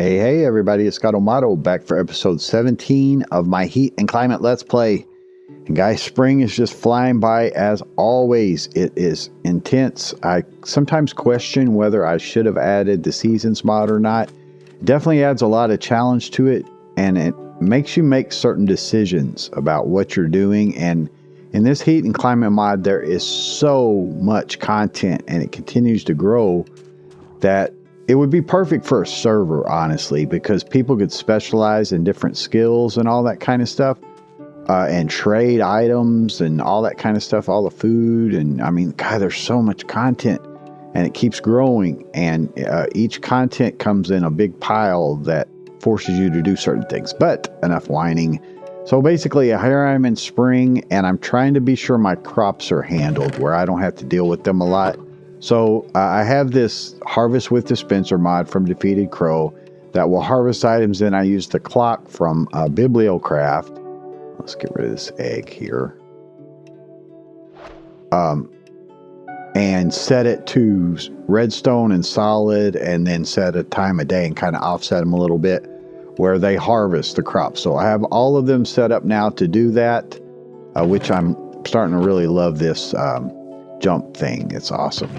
Hey everybody, it's Scott Amato back for episode 17 of my Heat and Climate Let's Play. And guys, spring is just flying by as always. It is intense. I sometimes question whether I should have added the Seasons mod or not. It definitely adds a lot of challenge to it, and it makes you make certain decisions about what you're doing. And in this Heat and Climate mod, there is so much content, and it continues to grow, that it would be perfect for a server, honestly, because people could specialize in different skills and all that kind of stuff, and trade items and all that kind of stuff, all the food. And I mean, God, there's so much content, and it keeps growing. And each content comes in a big pile that forces you to do certain things. But enough whining. So basically, here I'm in spring, and I'm trying to be sure my crops are handled where I don't have to deal with them a lot. So I have this Harvest with Dispenser mod from DefeatedCrow that will harvest items. And I use the clock from Bibliocraft. Let's get rid of this egg here. And set it to redstone and solid, and then set a time of day and kind of offset them a little bit where they harvest the crops. So I have all of them set up now to do that, which I'm starting to really love this jump thing. It's awesome.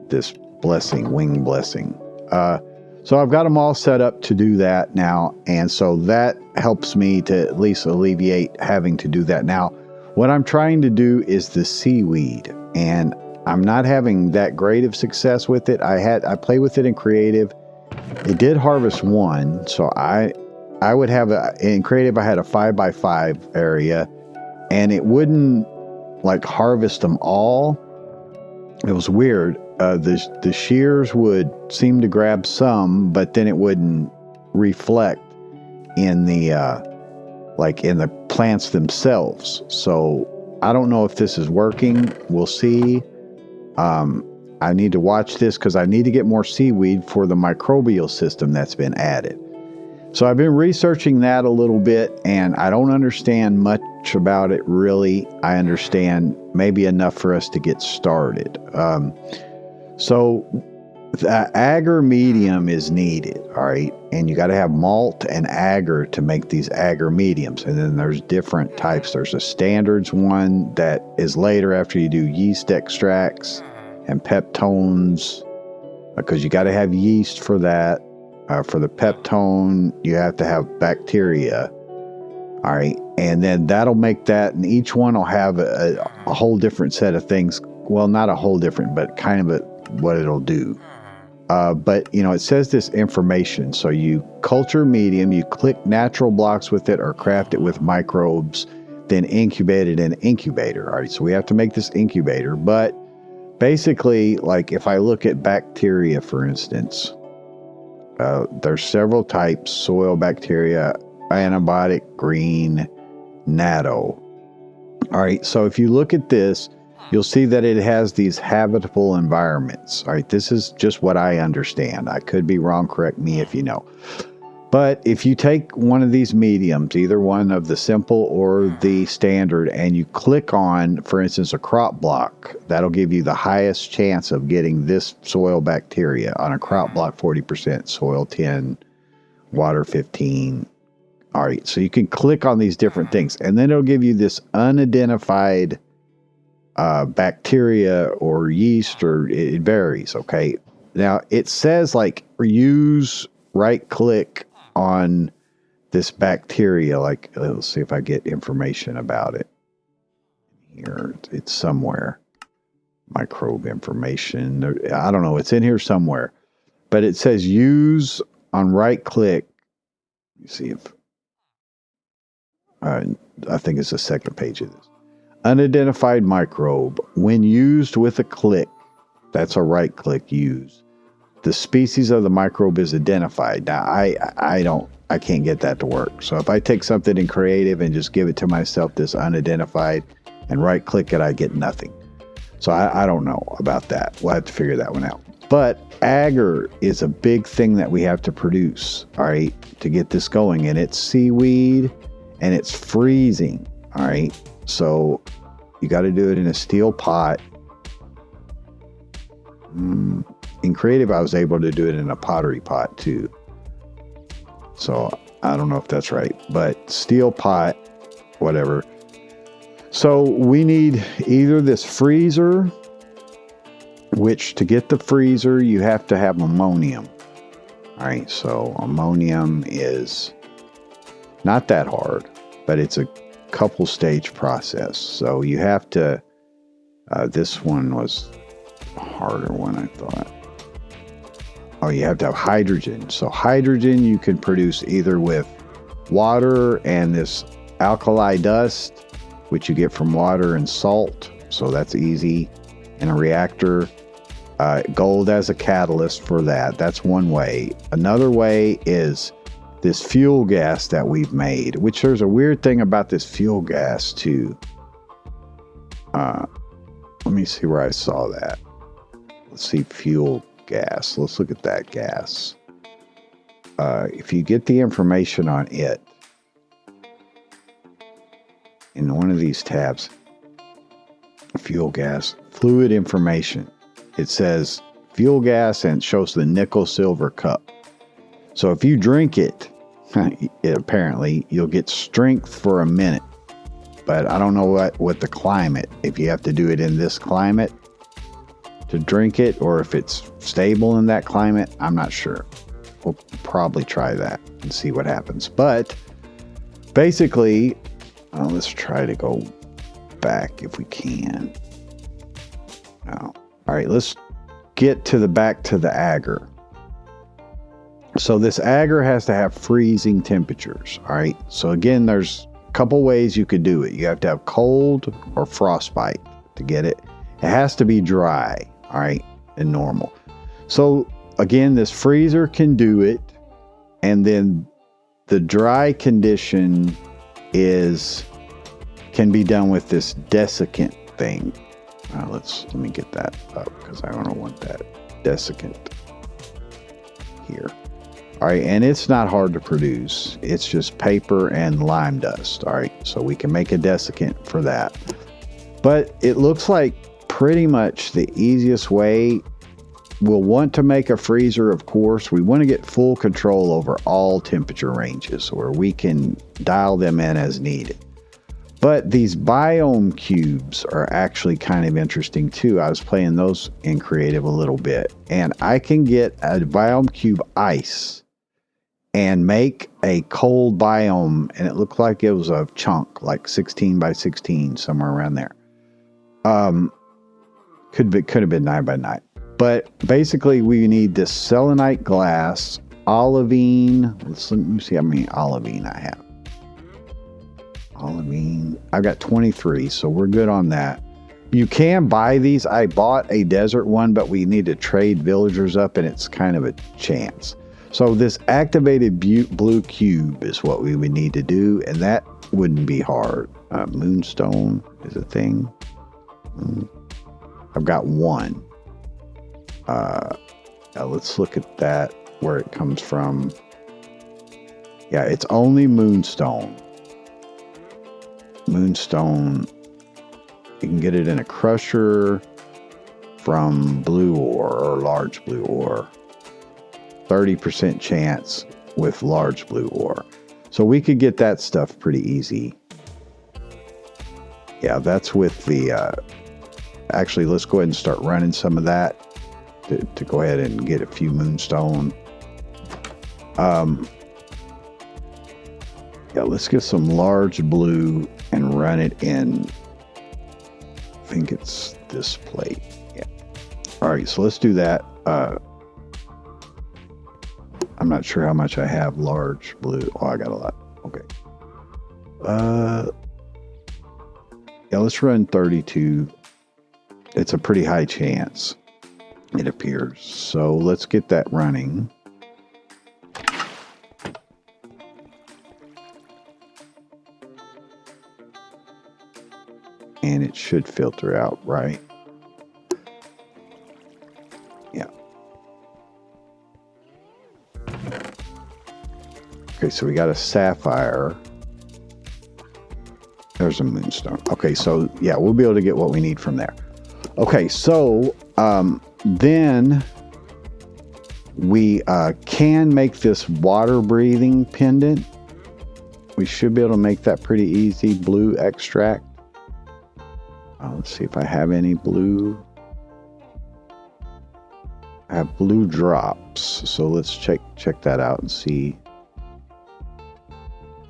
This blessing, wing blessing. So I've got them all set up to do that now. And so that helps me to at least alleviate having to do that. Now, what I'm trying to do is the seaweed, and I'm not having that great of success with it. I play with it in creative. It did harvest one. So I would have in creative, I had a 5x5 area, and it wouldn't like harvest them all. It was weird. The shears would seem to grab some, but then it wouldn't reflect in the in the plants themselves. So I don't know if this is working. We'll see. I need to watch this because I need to get more seaweed for the microbial system that's been added. So I've been researching that a little bit, and I don't understand much about it really. I understand maybe enough for us to get started. So the agar medium is needed, all right? And you got to have malt and agar to make these agar mediums. And then there's different types. There's a standards one that is later after you do yeast extracts and peptones, because you got to have yeast for that. For the peptone, you have to have bacteria. All right. And then that'll make that. And each one will have a whole different set of things. Well, not a whole different, but kind of what it'll do. But, you know, it says this information. So you culture medium, you click natural blocks with it or craft it with microbes, then incubate it in an incubator. All right. So we have to make this incubator. But basically, like if I look at bacteria, for instance, there's several types: soil bacteria, antibiotic, green, natto. All right, so if you look at this, you'll see that it has these habitable environments. All right, this is just what I understand. I could be wrong, correct me if you know. But if you take one of these mediums, either one of the simple or the standard, and you click on, for instance, a crop block, that'll give you the highest chance of getting this soil bacteria on a crop block. 40%, soil 10, water 15. All right, so you can click on these different things, and then it'll give you this unidentified bacteria or yeast, or it varies, okay? Now, it says like use right-click on this bacteria. Like, let's see if I get information about it. Here, it's somewhere. Microbe information. I don't know. It's in here somewhere. But it says use on right-click. Let me see if... I think it's the second page of this. Unidentified microbe. When used with a click, that's a right-click use. The species of the microbe is identified. Now, I can't get that to work. So if I take something in creative and just give it to myself, this unidentified, and right-click it, I get nothing. So I don't know about that. We'll have to figure that one out. But agar is a big thing that we have to produce, all right, to get this going. And it's seaweed, and it's freezing, all right? So you got to do it in a steel pot. In creative, I was able to do it in a pottery pot too. So I don't know if that's right, but steel pot, whatever. So we need either this freezer, which to get the freezer, you have to have ammonium. All right, so ammonium is not that hard, but it's a couple stage process. So you have to, this one was a harder one, I thought. Oh, you have to have hydrogen. So hydrogen you can produce either with water and this alkali dust, which you get from water and salt. So that's easy in a reactor. Gold as a catalyst for that. That's one way. Another way is this fuel gas that we've made, which there's a weird thing about this fuel gas too. Let me see where I saw that. Let's see, fuel gas. Let's look at that gas. If you get the information on it in one of these tabs, fuel gas, fluid information, it says fuel gas and it shows the nickel silver cup. So if you drink it, apparently you'll get strength for a minute. But I don't know what the climate, if you have to do it in this climate to drink it, or if it's stable in that climate, I'm not sure. We'll probably try that and see what happens. But basically, let's try to go back if we can. No. All right, let's get to the back to the agar. So this agar has to have freezing temperatures. All right. So again, there's a couple ways you could do it. You have to have cold or frostbite to get it. It has to be dry. All right, and normal. So again, this freezer can do it, and then the dry condition can be done with this desiccant thing. Let me get that up because I don't want that desiccant here. All right, and it's not hard to produce. It's just paper and lime dust. All right, so we can make a desiccant for that. But it looks like pretty much the easiest way. We'll want to make a freezer, of course. We want to get full control over all temperature ranges where we can dial them in as needed. But these biome cubes are actually kind of interesting too. I was playing those in creative a little bit, and I can get a biome cube ice and make a cold biome, and it looked like it was a chunk, like 16 by 16, somewhere around there. Could have been 9 by 9. But basically we need this selenite glass, olivine. Let me see how many olivine I have. Olivine, I've got 23, so we're good on that. You can buy these. I bought a desert one, but we need to trade villagers up, and it's kind of a chance. So this activated blue cube is what we would need to do, and that wouldn't be hard. Moonstone is a thing. I've got one. Let's look at that, where it comes from. Yeah, it's only moonstone. Moonstone, you can get it in a crusher from blue ore or large blue ore. 30% chance with large blue ore. So we could get that stuff pretty easy. Yeah, that's with the, actually, let's go ahead and start running some of that to go ahead and get a few moonstone. Yeah, let's get some large blue and run it in, I think it's this plate. Yeah. All right, so let's do that. I'm not sure how much I have large blue. Oh, I got a lot. Okay. Yeah, let's run 32. It's a pretty high chance, it appears. So let's get that running. And it should filter out, right? Yeah. Okay, so we got a sapphire. There's a moonstone. Okay, so yeah, we'll be able to get what we need from there. Okay, so then We can make this water breathing pendant. We should be able to make that pretty easy. Blue extract. Let's see if I have any blue. I have blue drops. So let's check that out and see.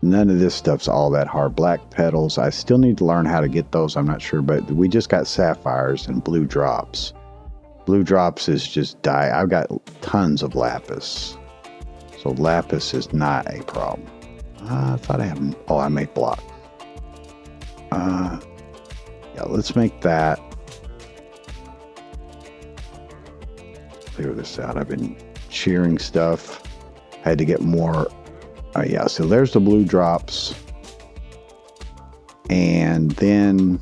None of this stuff's all that hard. Black petals. I still need to learn how to get those. I'm not sure, but we just got sapphires and blue drops. Blue drops is just dye. I've got tons of lapis. So lapis is not a problem. I thought I had, oh, I made blocks. Yeah, let's make that. Clear this out. I've been shearing stuff. I had to get more. Yeah, so there's the blue drops. And then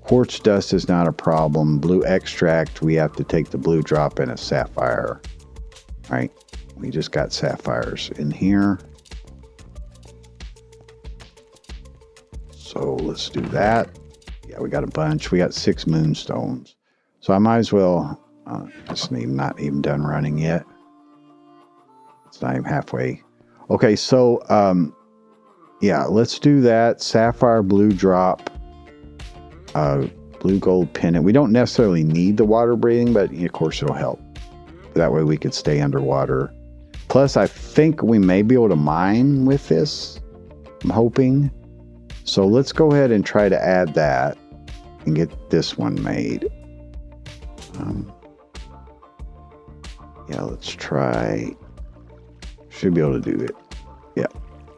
quartz dust is not a problem. Blue extract, we have to take the blue drop and a sapphire. Right? We just got sapphires in here. So let's do that. Yeah, we got a bunch. We got 6 moonstones. So I might as well, it's not even done running yet. It's not even halfway. Okay, so yeah, let's do that. Sapphire blue drop, blue gold pendant. We don't necessarily need the water breathing, but of course it'll help. That way we could stay underwater. Plus, I think we may be able to mine with this. I'm hoping. So let's go ahead and try to add that and get this one made. Yeah, let's try. Should be able to do it. Yeah.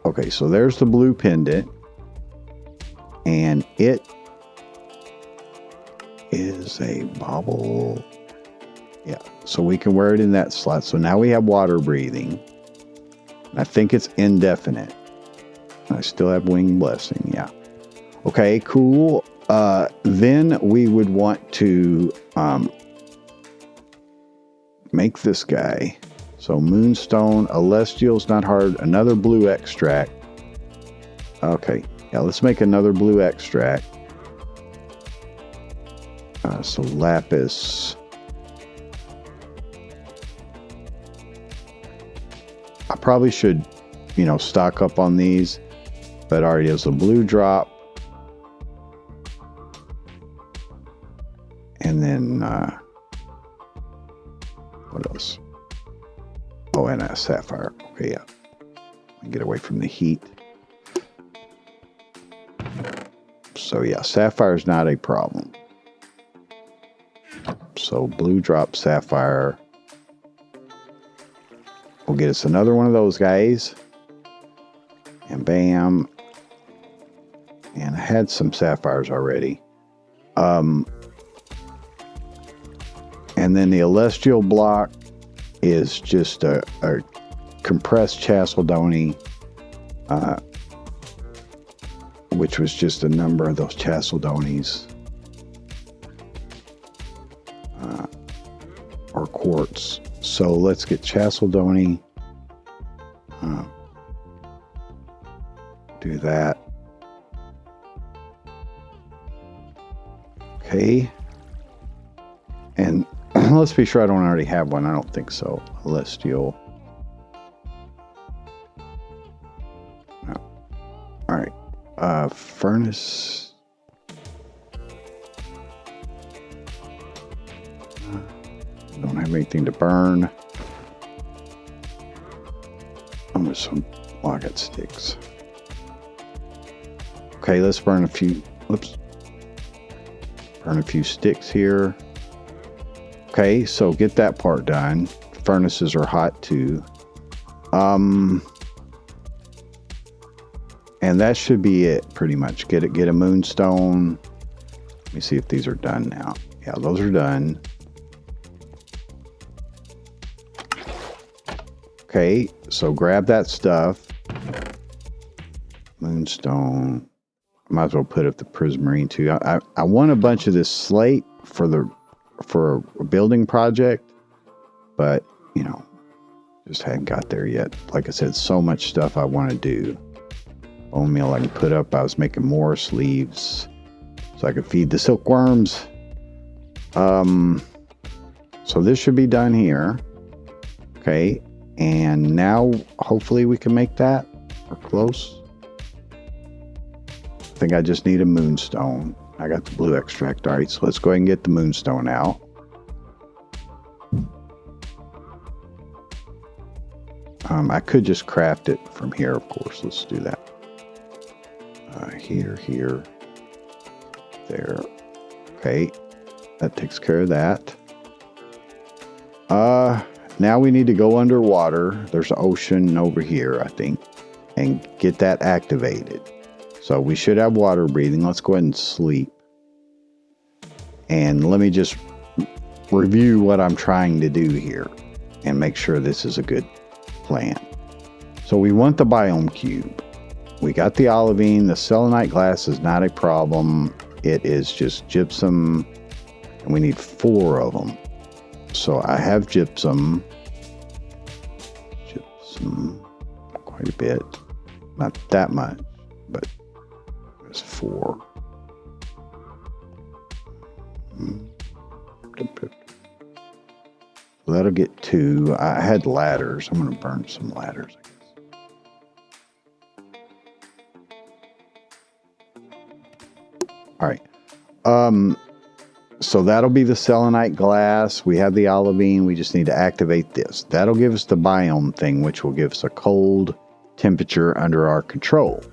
Okay, so there's the blue pendant. And it is a bobble. Yeah, so we can wear it in that slot. So now we have water breathing. I think it's indefinite. I still have wing blessing, yeah. Okay, cool. Then we would want to make this guy. So moonstone, celestial's not hard. Another blue extract. Okay, yeah, let's make another blue extract. So lapis. I probably should, stock up on these. That already has a blue drop. And then, what else? Oh, and a sapphire. Okay, yeah. Get away from the heat. So, yeah, sapphire is not a problem. So, blue drop sapphire. We'll get us another one of those guys. And bam. And I had some sapphires already. And then the celestial block is just a compressed chalcedony, which was just a number of those chalcedonies, or quartz. So let's get chalcedony. Do that. Okay. And let's be sure I don't already have one. I don't think so. Celestial. No. All right. Furnace. Don't have anything to burn. I'm with some. Oh, I got sticks. Okay, let's burn a few. Whoops. Burn a few sticks here. Okay, so get that part done. Furnaces are hot too. And that should be it pretty much. Get a moonstone. Let me see if these are done now. Yeah, those are done. Okay, so grab that stuff. Moonstone. Might as well put up the prismarine too. I want a bunch of this slate for a building project, but just hadn't got there yet. Like I said, so much stuff I want to do. Bone meal I can put up. I was making more sleeves so I could feed the silkworms. So So this should be done here. Okay, and now hopefully we can make that. We're close. I think I just need a moonstone. I got the blue extract. All right, so let's go ahead and get the moonstone out. I could just craft it from here, of course. Let's do that. Here, there. Okay, that takes care of that. Now we need to go underwater. There's an ocean over here, I think, and get that activated. So we should have water breathing. Let's go ahead and sleep. And let me just review what I'm trying to do here and make sure this is a good plan. So we want the biome cube. We got the olivine. The selenite glass is not a problem. It is just gypsum, and we need 4 of them. So I have gypsum, quite a bit, not that much, but there's 4. That'll get 2. I had ladders. I'm going to burn some ladders, I guess. All right. So that'll be the selenite glass. We have the olivine. We just need to activate this. That'll give us the biome thing, which will give us a cold temperature under our control.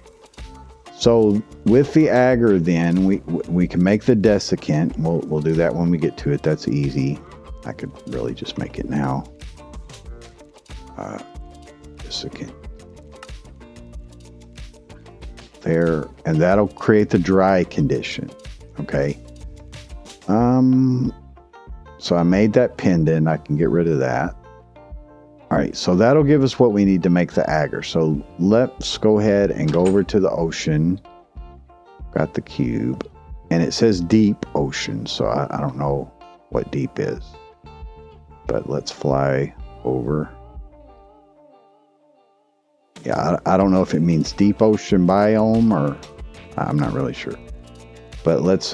So with the agar, then we can make the desiccant. We'll do that when we get to it. That's easy. I could really just make it now. Desiccant. There, and that'll create the dry condition. Okay. So I made that pendant. I can get rid of that. All right, so that'll give us what we need to make the agar. So let's go ahead and go over to the ocean. Got the cube, and it says deep ocean, so I don't know what deep is. But let's fly over. Yeah, I don't know if it means deep ocean biome, or I'm not really sure. But let's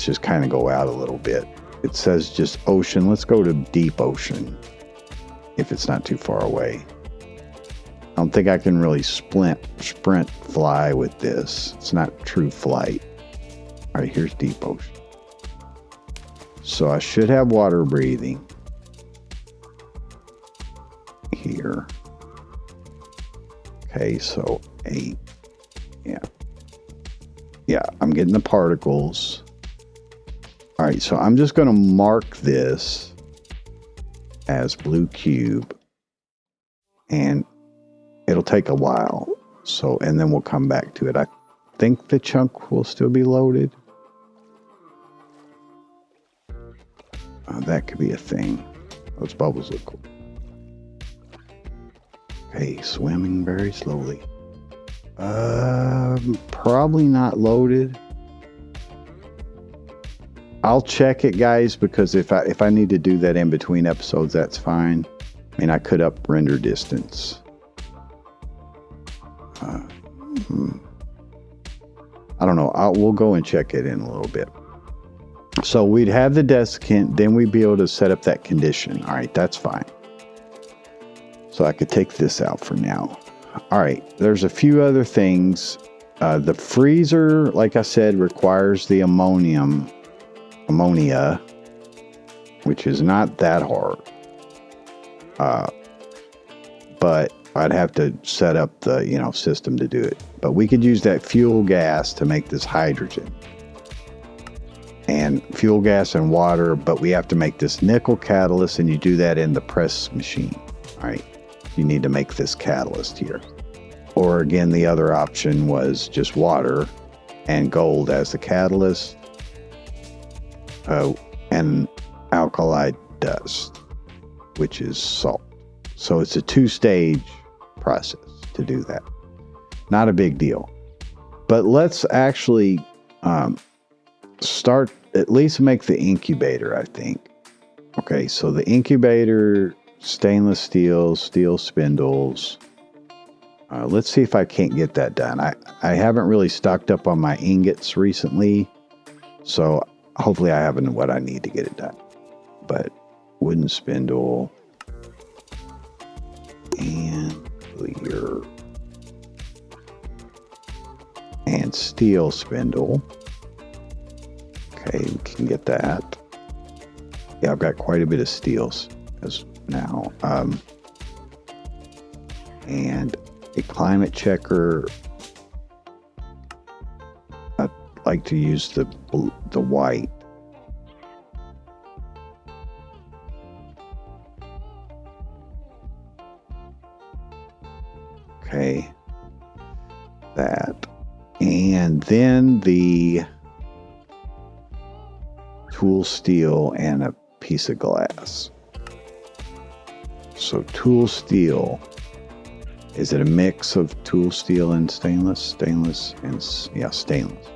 just kind of go out a little bit. It says just ocean. Let's go to deep ocean, if it's not too far away. I don't think I can really sprint fly with this. It's not true flight. All right, here's deep ocean. So I should have water breathing here. Okay, so 8. Yeah, I'm getting the particles. All right, so I'm just going to mark this as blue cube, and it'll take a while. So, and then we'll come back to it. I think the chunk will still be loaded. That could be a thing. Those bubbles look cool. Okay, swimming very slowly. Probably not loaded. I'll check it, guys, because if I need to do that in between episodes, that's fine. I mean, I could up render distance. I don't know. We'll go and check it in a little bit. So we'd have the desiccant, then we'd be able to set up that condition. All right, that's fine. So I could take this out for now. All right, there's a few other things. The freezer, like I said, requires the ammonia, which is not that hard. But I'd have to set up the, system to do it. But we could use that fuel gas to make this hydrogen. And fuel gas and water, but we have to make this nickel catalyst, and you do that in the press machine. All right, you need to make this catalyst here. Or again, the other option was just water and gold as the catalyst, and alkali dust, which is salt. So it's a 2-stage process to do that. Not a big deal. But let's actually start, at least make the incubator, I think. Okay, so the incubator, stainless steel spindles. Let's see if I can't get that done. I haven't really stocked up on my ingots recently, so hopefully I have what I need to get it done. But wooden spindle, and clear, and steel spindle. Okay, we can get that. Yeah, I've got quite a bit of steels as now. And a climate checker. I like to use the white. Okay, that. And then the tool steel and a piece of glass. So tool steel, is it a mix of tool steel and stainless? Stainless and, yeah, stainless.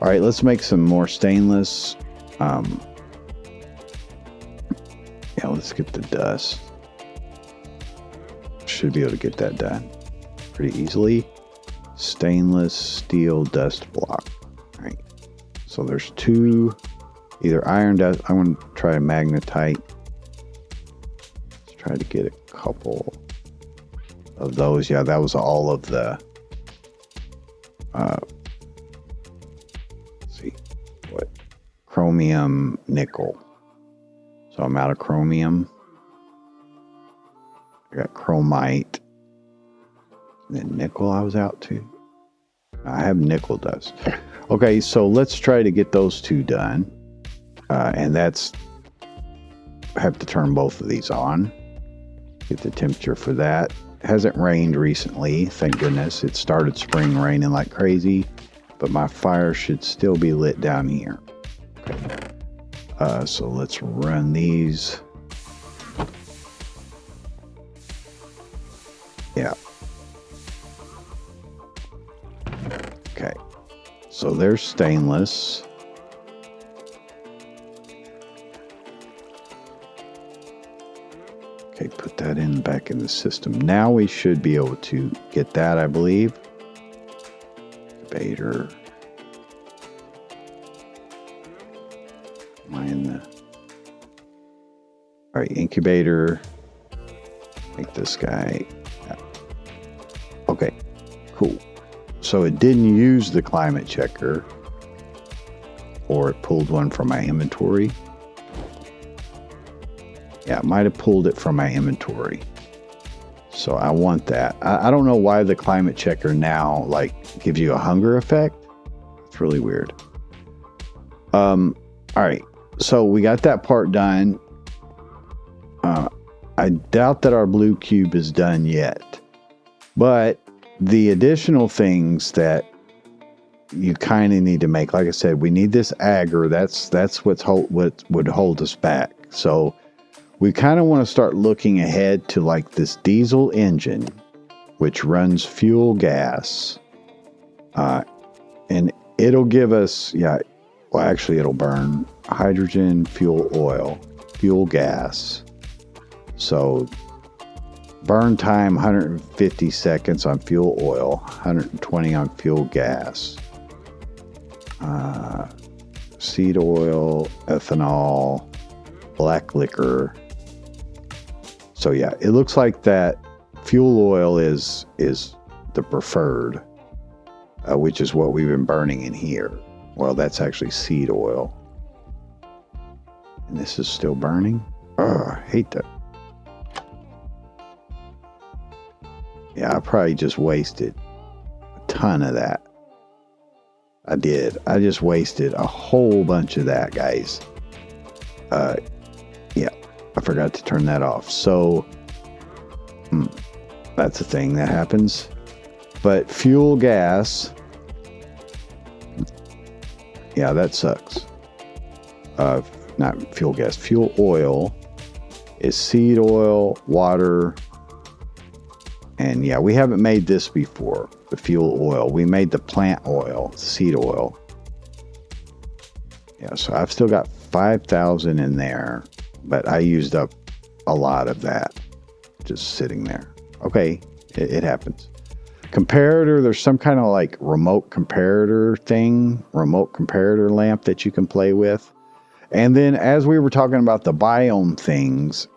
All right, let's make some more stainless. Yeah, let's get the dust. Should be able to get that done pretty easily. Stainless steel dust block. All right, so there's two, either iron dust. I want to try a magnetite. Let's try to get a couple of those. Yeah, that was all of the let's see, what, chromium nickel. So I'm out of chromium. I got chromite. And then nickel I was out too. I have nickel dust. Okay, so let's try to get those two done. And that's, I have to turn both of these on. Get the temperature for that. It hasn't rained recently, thank goodness. It started spring raining like crazy, but my fire should still be lit down here. Okay. So let's run these. Yeah. Okay. So there's stainless. Okay, put that in back in the system. Now we should be able to get that, I believe. Incubator. Am I in the... All right, incubator. Make this guy. Okay, cool. So it didn't use the climate checker, or it pulled one from my inventory. Yeah, it might have pulled it from my inventory. So I want that. I don't know why the climate checker now like gives you a hunger effect. It's really weird. All right, so we got that part done. I doubt that our blue cube is done yet, but the additional things that you kind of need to make, like I said, we need this agar. That's what would hold us back. So we kind of want to start looking ahead to like this diesel engine, which runs fuel gas, and it'll give us, yeah, well, actually it'll burn hydrogen, fuel oil, fuel gas. So burn time 150 seconds on fuel oil, 120 on fuel gas, seed oil, ethanol, black liquor. So yeah, it looks like that fuel oil is the preferred, which is what we've been burning in here. Well, that's actually seed oil. And this is still burning? Oh, I hate that. Yeah, I probably just wasted a ton of that. I did. I just wasted a whole bunch of that, guys. Yeah, I forgot to turn that off. So, that's a thing that happens. But fuel gas, yeah, that sucks. Not fuel gas, fuel oil is seed oil, water, and yeah, we haven't made this before, the fuel oil. We made the plant oil, seed oil. Yeah, so I've still got 5,000 in there, but I used up a lot of that just sitting there. Okay, it happens. Comparator, there's some kind of like remote comparator thing, remote comparator lamp that you can play with. And then as we were talking about the biome things,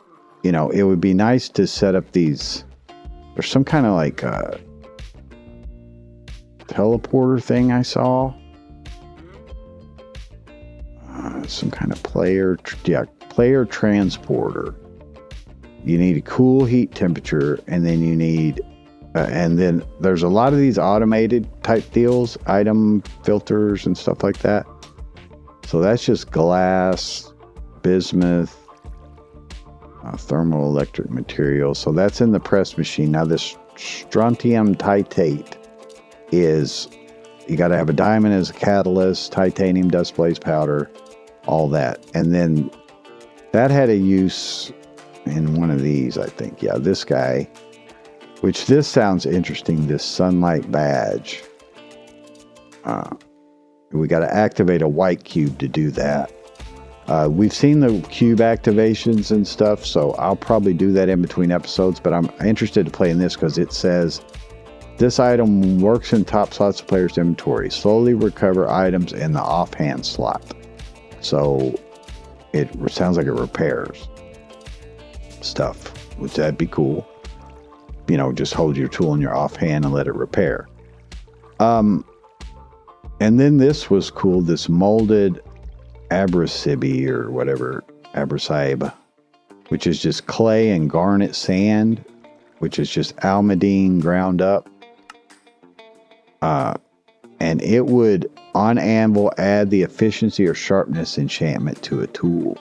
you know, it would be nice to set up these. There's some kind of like teleporter thing I saw. Some kind of player transporter. You need a cool heat temperature, and then you need, and then there's a lot of these automated type deals, item filters and stuff like that. So that's just glass, bismuth, thermoelectric material. So that's in the press machine. Now this strontium titate is, you got to have a diamond as a catalyst, titanium dust blaze powder, all that. And then that had a use in one of these, I think. Yeah, this guy, which this sounds interesting, this sunlight badge. We got to activate a white cube to do that. We've seen the cube activations and stuff, so I'll probably do that in between episodes, but I'm interested to play in this because it says, this item works in top slots of player's inventory. Slowly recover items in the offhand slot. So it sounds like it repairs stuff, which that'd be cool. You know, just hold your tool in your offhand and let it repair. And then this was cool, this molded abrasibe or whatever, abrasibe, which is just clay and garnet sand, which is just almandine ground up. And it would, on anvil, add the efficiency or sharpness enchantment to a tool.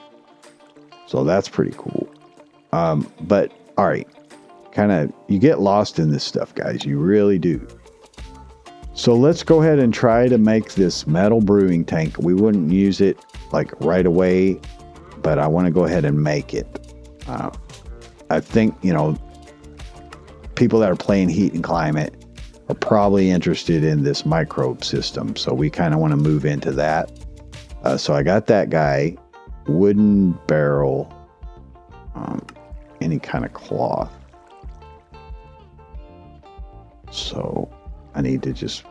So that's pretty cool. But, all right, kind of, you get lost in this stuff, guys. You really do. So let's go ahead and try to make this metal brewing tank. We wouldn't use it like right away, but I want to go ahead and make it. I think, you know, people that are playing heat and climate are probably interested in this microbe system. So we kind of want to move into that. So I got that guy, wooden barrel, any kind of cloth. So I need to just,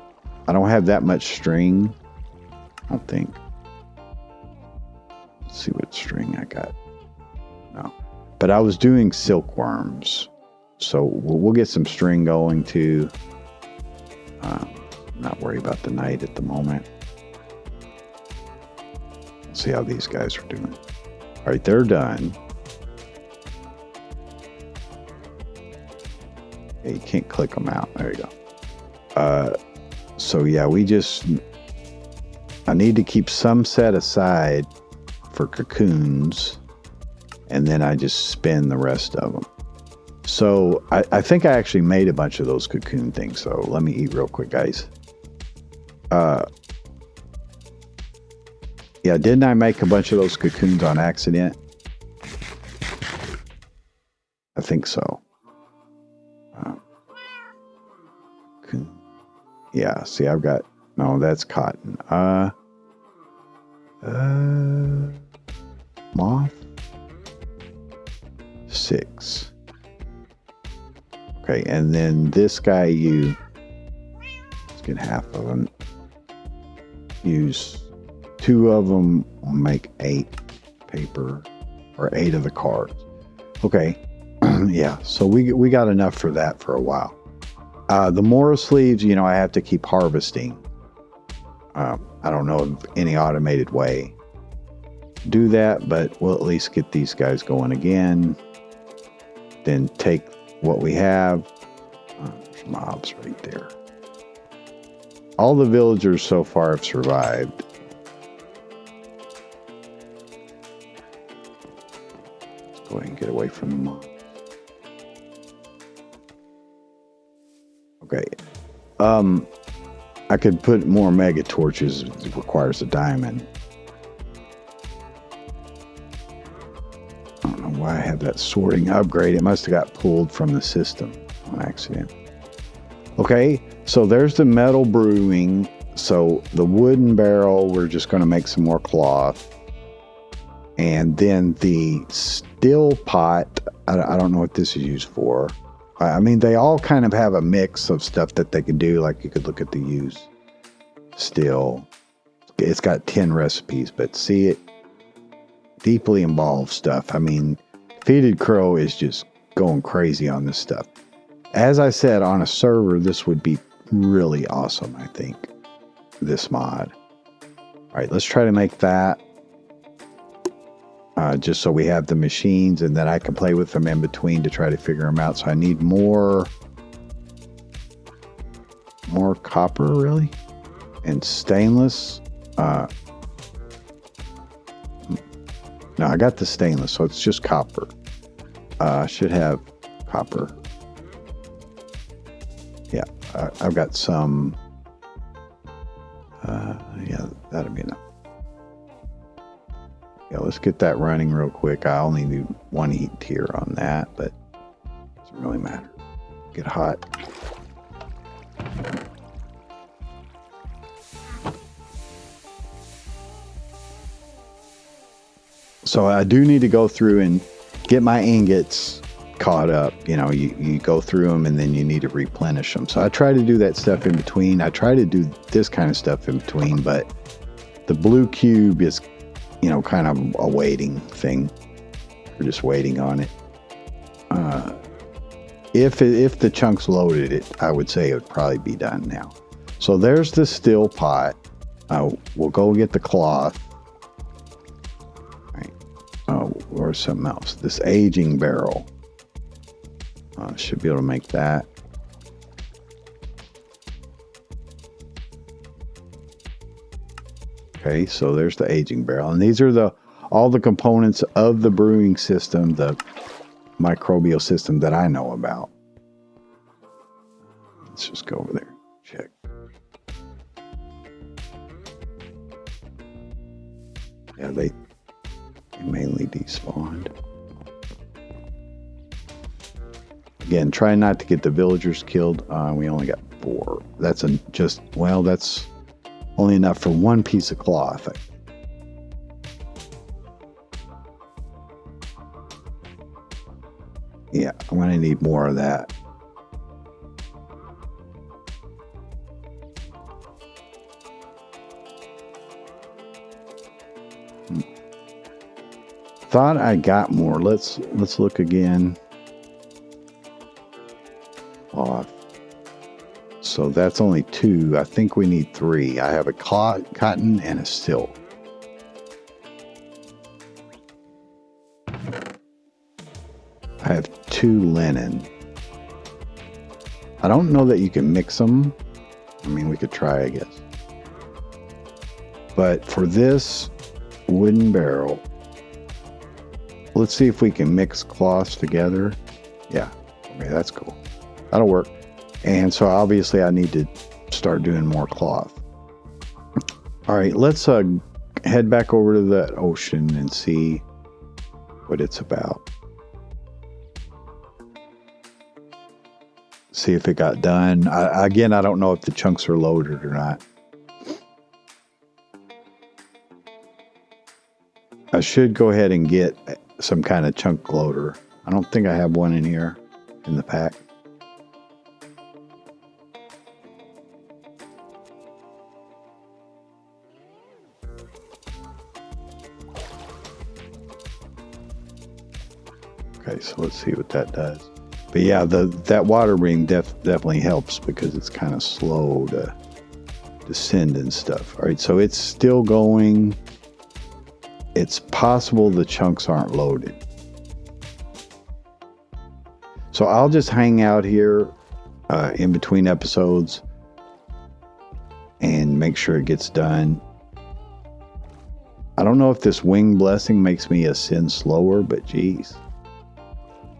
I don't have that much string, I don't think. Let's see what string I got. No, but I was doing silkworms. So we'll get some string going too. Not worry about the night at the moment. Let's see how these guys are doing. All right, they're done. Yeah, you can't click them out. There you go. So yeah, I need to keep some set aside for cocoons, and then I just spin the rest of them. So I think I actually made a bunch of those cocoon things. So let me eat real quick, guys. Yeah, didn't I make a bunch of those cocoons on accident? I think so. Yeah, see, I've got, no, that's cotton. Moth. 6. Okay, and then this guy, let's get half of them. Use 2 of them, make 8 paper, or 8 of the cards. Okay, yeah, so we got enough for that for a while. The Mora sleeves, you know, I have to keep harvesting. I don't know of any automated way to do that, but we'll at least get these guys going again. Then take what we have. There's mobs right there. All the villagers so far have survived. Let's go ahead and get away from the mobs. Okay. I could put more mega torches. It requires a diamond. I don't know why I have that sorting upgrade. It must have got pulled from the system on accident. Okay, so there's the metal brewing. So the wooden barrel, we're just going to make some more cloth. And then the still pot, I don't know what this is used for. I mean, they all kind of have a mix of stuff that they can do. Like you could look at the use still. It's got 10 recipes, but see it. deeply involved stuff. I mean, DefeatedCrow is just going crazy on this stuff. As I said, on a server, this would be really awesome, I think, this mod. All right, let's try to make that. Just so we have the machines, and then I can play with them in between to try to figure them out. So I need more copper, really, and stainless. No, I got the stainless, so it's just copper. I should have copper. Yeah, I've got some. Yeah, that'll be enough. Yeah, let's get that running real quick. I only need 1 heat tier on that, but it doesn't really matter. Get hot. So I do need to go through and get my ingots caught up. You know, you go through them and then you need to replenish them. So I try to do that stuff in between. I try to do this kind of stuff in between, but the blue cube is, you know, kind of a waiting thing. We're just waiting on it. If the chunk's loaded, I would say it would probably be done now. So there's the still pot. We'll go get the cloth. Or something else. This aging barrel. Should be able to make that. Okay, so there's the aging barrel. And these are all the components of the brewing system, the microbial system that I know about. Let's just go over there. Check. Yeah, they mainly despawned. Again, try not to get the villagers killed. We only got 4. That's that's only enough for 1 piece of cloth. Yeah, I'm going to need more of that. Thought I got more. Let's look again. Cloth. So that's only 2. I think we need 3. I have a cotton and a silk. I have 2 linen. I don't know that you can mix them. I mean, we could try, I guess. But for this wooden barrel, let's see if we can mix cloths together. Yeah, okay, that's cool. That'll work. And so obviously I need to start doing more cloth. All right, let's head back over to the ocean and see what it's about. See if it got done. Again, I don't know if the chunks are loaded or not. I should go ahead and get some kind of chunk loader. I don't think I have one in here in the pack. Okay, so let's see what that does. But yeah, that water ring definitely helps because it's kind of slow to descend and stuff. All right, so it's still going. It's possible the chunks aren't loaded. So I'll just hang out here in between episodes and make sure it gets done. I don't know if this wing blessing makes me ascend slower, but geez,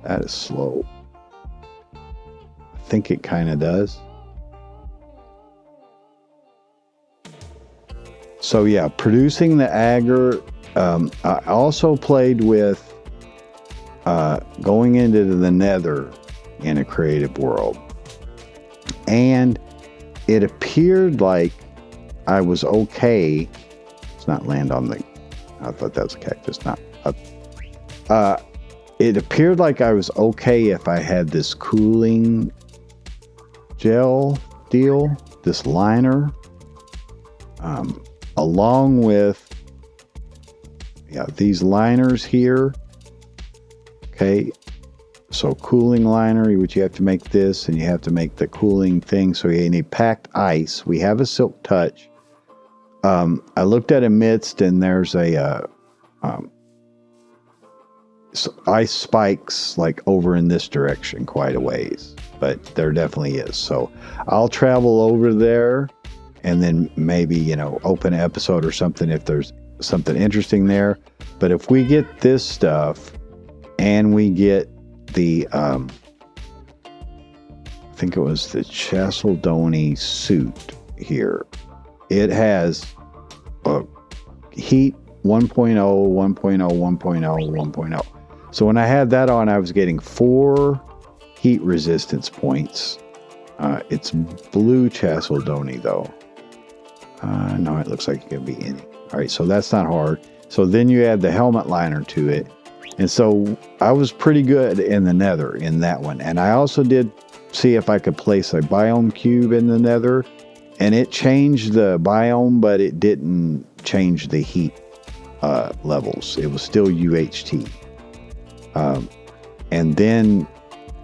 that is slow. I think it kind of does. So yeah, producing the agar. I also played with going into the nether in a creative world. And it appeared like I was okay. It's not land on the... I thought that was a cactus, not... it appeared like I was okay if I had this cooling gel deal, this liner, along with yeah, these liners here. Okay, so cooling liner, which you have to make this, and you have to make the cooling thing. So you need packed ice. We have a silk touch. I looked at amidst, and there's a ice spikes like over in this direction quite a ways, but there definitely is. So I'll travel over there, and then maybe, you know, open an episode or something if there's something interesting there. But if we get this stuff, and we get the I think it was the Chasseldony suit here. It has a heat 1.0, 1.0, 1.0, 1.0. So when I had that on, I was getting 4 heat resistance points. It's blue Chasseldony though. No, it looks like it could be any. All right, so that's not hard. So then you add the helmet liner to it. And so I was pretty good in the nether in that one. And I also did see if I could place a biome cube in the nether. And it changed the biome, but it didn't change the heat levels. It was still UHT. And then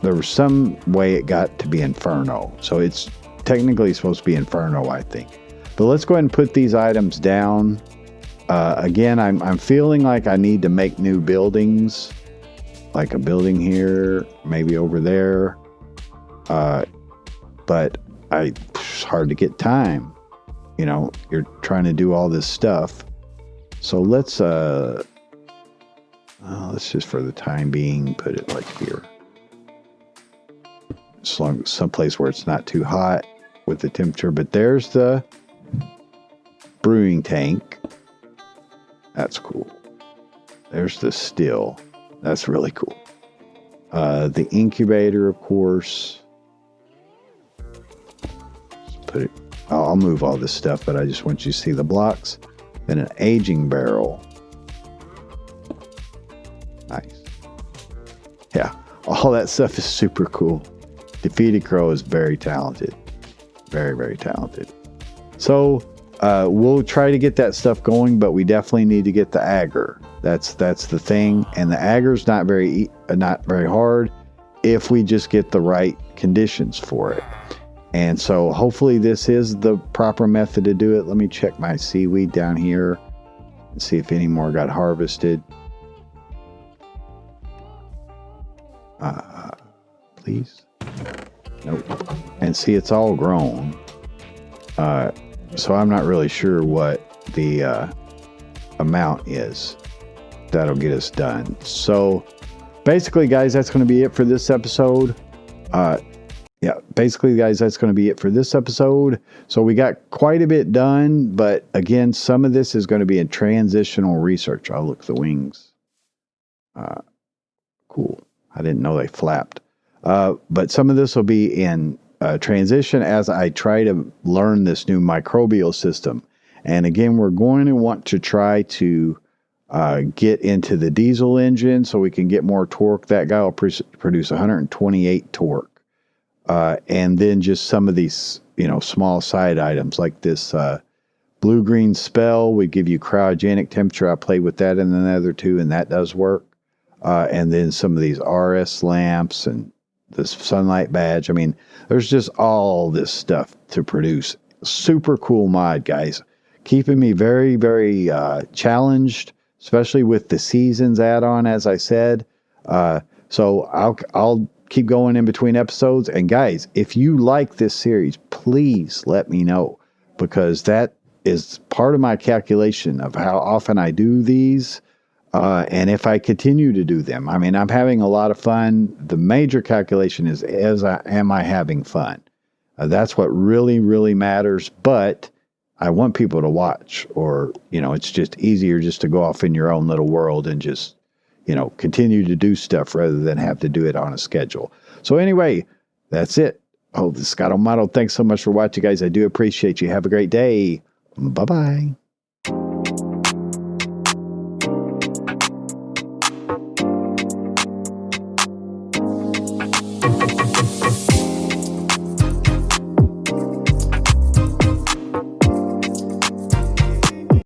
there was some way it got to be Inferno. So it's technically supposed to be Inferno, I think. But let's go ahead and put these items down. Again, I'm feeling like I need to make new buildings, like a building here, maybe over there. But it's hard to get time. You know, you're trying to do all this stuff. So let's just for the time being put it like here. Someplace where it's not too hot with the temperature. But there's the brewing tank. That's cool. There's the still. That's really cool. The incubator, of course. Just put it. I'll move all this stuff, but I just want you to see the blocks. Then an aging barrel. Nice. Yeah, all that stuff is super cool. DefeatedCrow is very talented. Very, very talented. So we'll try to get that stuff going, but we definitely need to get the agar. That's the thing. And the agar's not very hard if we just get the right conditions for it. And so hopefully this is the proper method to do it. Let me check my seaweed down here and see if any more got harvested. Please. Nope. And see, it's all grown. So I'm not really sure what the amount is that'll get us done. So basically, guys, that's going to be it for this episode. Basically, guys, that's going to be it for this episode. So we got quite a bit done, but again, some of this is going to be in transitional research. Oh, look, the wings. Cool. I didn't know they flapped. But some of this will be in transition as I try to learn this new microbial system. And again, we're going to want to try to get into the diesel engine so we can get more torque. That guy will produce 128 torque. And then just some of these, small side items like this blue-green spell would give you cryogenic temperature. I played with that in the nether too, and that does work. And then some of these RS lamps and this sunlight badge. I mean, there's just all this stuff to produce. Super cool mod, guys. Keeping me very, very challenged, especially with the Seasons add-on, as I said. So I'll keep going in between episodes. And guys, if you like this series, please let me know, because that is part of my calculation of how often I do these. And if I continue to do them, I mean, I'm having a lot of fun. The major calculation is, am I having fun? That's what really, really matters. But I want people to watch, or, it's just easier just to go off in your own little world and just, continue to do stuff rather than have to do it on a schedule. So anyway, that's it. Oh, this is Scott O'Mato. Thanks so much for watching, guys. I do appreciate you. Have a great day. Bye-bye.